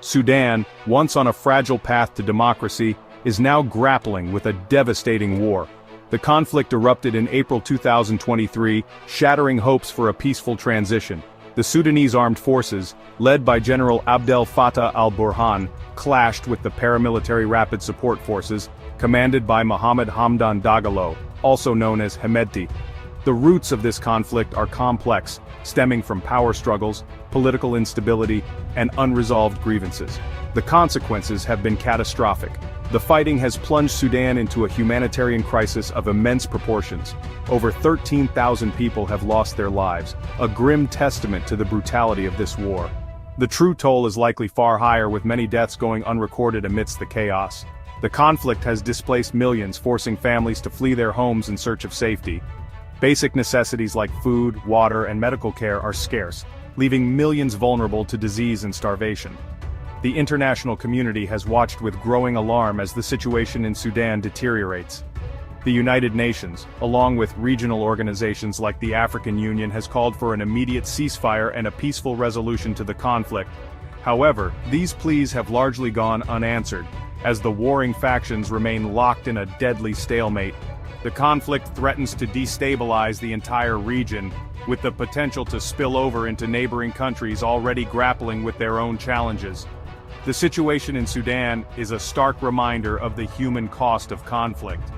Sudan, once on a fragile path to democracy, is now grappling with a devastating war. The conflict erupted in April 2023, shattering hopes for a peaceful transition. The Sudanese armed forces, led by General Abdel Fattah al-Burhan, clashed with the paramilitary Rapid Support Forces, commanded by Mohammed Hamdan Dagalo, also known as Hemedti. The roots of this conflict are complex, stemming from power struggles, political instability, and unresolved grievances. The consequences have been catastrophic. The fighting has plunged Sudan into a humanitarian crisis of immense proportions. Over 13,000 people have lost their lives, a grim testament to the brutality of this war. The true toll is likely far higher, with many deaths going unrecorded amidst the chaos. The conflict has displaced millions, forcing families to flee their homes in search of safety. Basic necessities like food, water, and medical care are scarce, leaving millions vulnerable to disease and starvation. The international community has watched with growing alarm as the situation in Sudan deteriorates. The United Nations, along with regional organizations like the African Union, has called for an immediate ceasefire and a peaceful resolution to the conflict. However, these pleas have largely gone unanswered, as the warring factions remain locked in a deadly stalemate. The conflict threatens to destabilize the entire region, with the potential to spill over into neighboring countries already grappling with their own challenges. The situation in Sudan is a stark reminder of the human cost of conflict.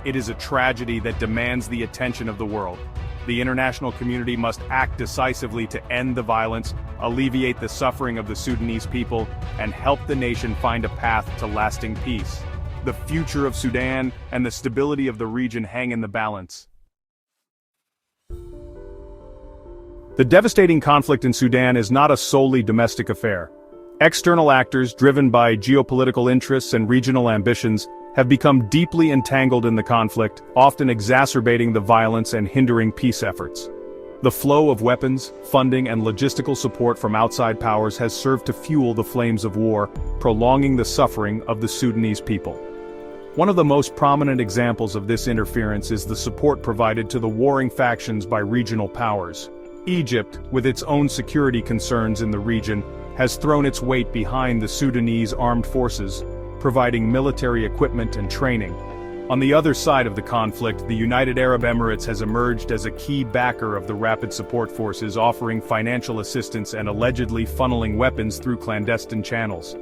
It is a tragedy that demands the attention of the world. The international community must act decisively to end the violence, alleviate the suffering of the Sudanese people, and help the nation find a path to lasting peace. The future of Sudan and the stability of the region hang in the balance. The devastating conflict in Sudan is not a solely domestic affair. External actors, driven by geopolitical interests and regional ambitions, have become deeply entangled in the conflict, often exacerbating the violence and hindering peace efforts. The flow of weapons, funding, and logistical support from outside powers has served to fuel the flames of war, prolonging the suffering of the Sudanese people. One of the most prominent examples of this interference is the support provided to the warring factions by regional powers. Egypt, with its own security concerns in the region, has thrown its weight behind the Sudanese armed forces, providing military equipment and training. On the other side of the conflict, the United Arab Emirates has emerged as a key backer of the Rapid Support Forces, offering financial assistance and allegedly funneling weapons through clandestine channels.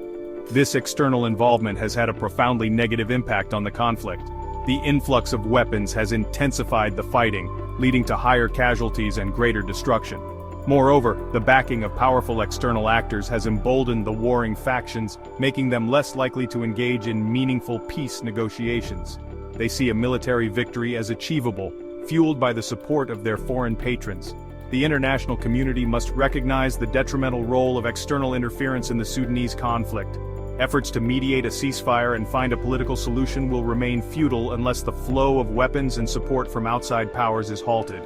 This external involvement has had a profoundly negative impact on the conflict. The influx of weapons has intensified the fighting, leading to higher casualties and greater destruction. Moreover, the backing of powerful external actors has emboldened the warring factions, making them less likely to engage in meaningful peace negotiations. They see a military victory as achievable, fueled by the support of their foreign patrons. The international community must recognize the detrimental role of external interference in the Sudanese conflict. Efforts to mediate a ceasefire and find a political solution will remain futile unless the flow of weapons and support from outside powers is halted.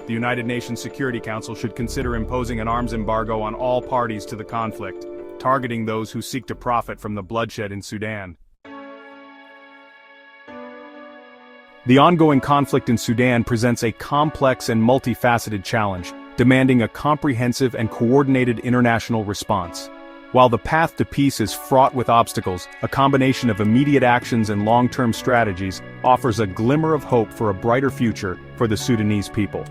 The United Nations Security Council should consider imposing an arms embargo on all parties to the conflict, targeting those who seek to profit from the bloodshed in Sudan. The ongoing conflict in Sudan presents a complex and multifaceted challenge, demanding a comprehensive and coordinated international response. While the path to peace is fraught with obstacles, a combination of immediate actions and long-term strategies offers a glimmer of hope for a brighter future for the Sudanese people.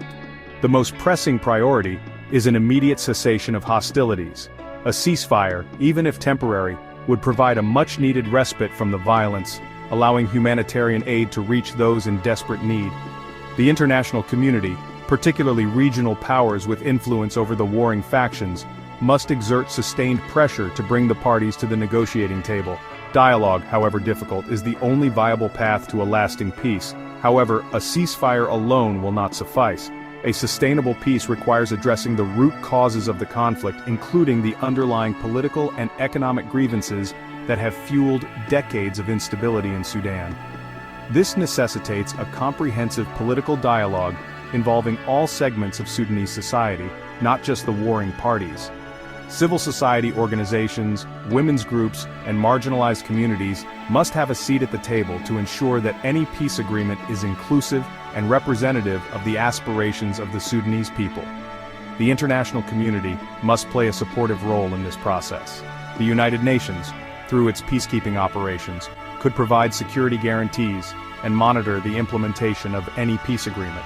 The most pressing priority is an immediate cessation of hostilities. A ceasefire, even if temporary, would provide a much-needed respite from the violence, allowing humanitarian aid to reach those in desperate need. The international community, particularly regional powers with influence over the warring factions, must exert sustained pressure to bring the parties to the negotiating table. Dialogue, however difficult, is the only viable path to a lasting peace. However, a ceasefire alone will not suffice. A sustainable peace requires addressing the root causes of the conflict, including the underlying political and economic grievances that have fueled decades of instability in Sudan. This necessitates a comprehensive political dialogue involving all segments of Sudanese society, not just the warring parties. Civil society organizations, women's groups, and marginalized communities must have a seat at the table to ensure that any peace agreement is inclusive and representative of the aspirations of the Sudanese people. The international community must play a supportive role in this process. The United Nations, through its peacekeeping operations, could provide security guarantees and monitor the implementation of any peace agreement.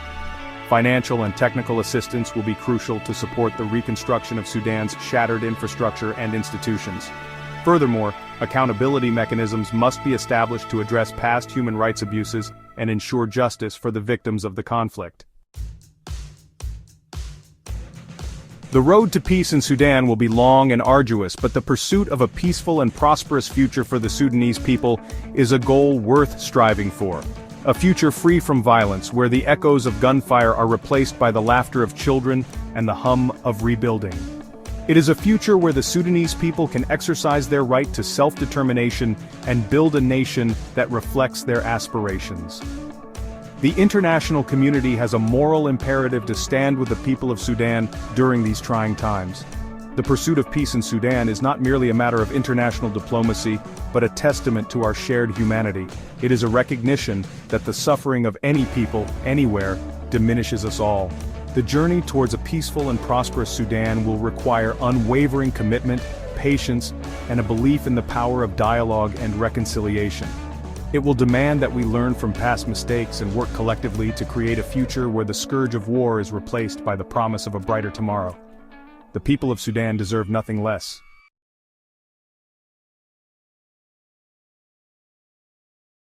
Financial and technical assistance will be crucial to support the reconstruction of Sudan's shattered infrastructure and institutions. Furthermore, accountability mechanisms must be established to address past human rights abuses and ensure justice for the victims of the conflict. The road to peace in Sudan will be long and arduous, but the pursuit of a peaceful and prosperous future for the Sudanese people is a goal worth striving for. A future free from violence, where the echoes of gunfire are replaced by the laughter of children and the hum of rebuilding. It is a future where the Sudanese people can exercise their right to self-determination and build a nation that reflects their aspirations. The international community has a moral imperative to stand with the people of Sudan during these trying times. The pursuit of peace in Sudan is not merely a matter of international diplomacy, but a testament to our shared humanity. It is a recognition that the suffering of any people, anywhere, diminishes us all. The journey towards a peaceful and prosperous Sudan will require unwavering commitment, patience, and a belief in the power of dialogue and reconciliation. It will demand that we learn from past mistakes and work collectively to create a future where the scourge of war is replaced by the promise of a brighter tomorrow. The people of Sudan deserve nothing less.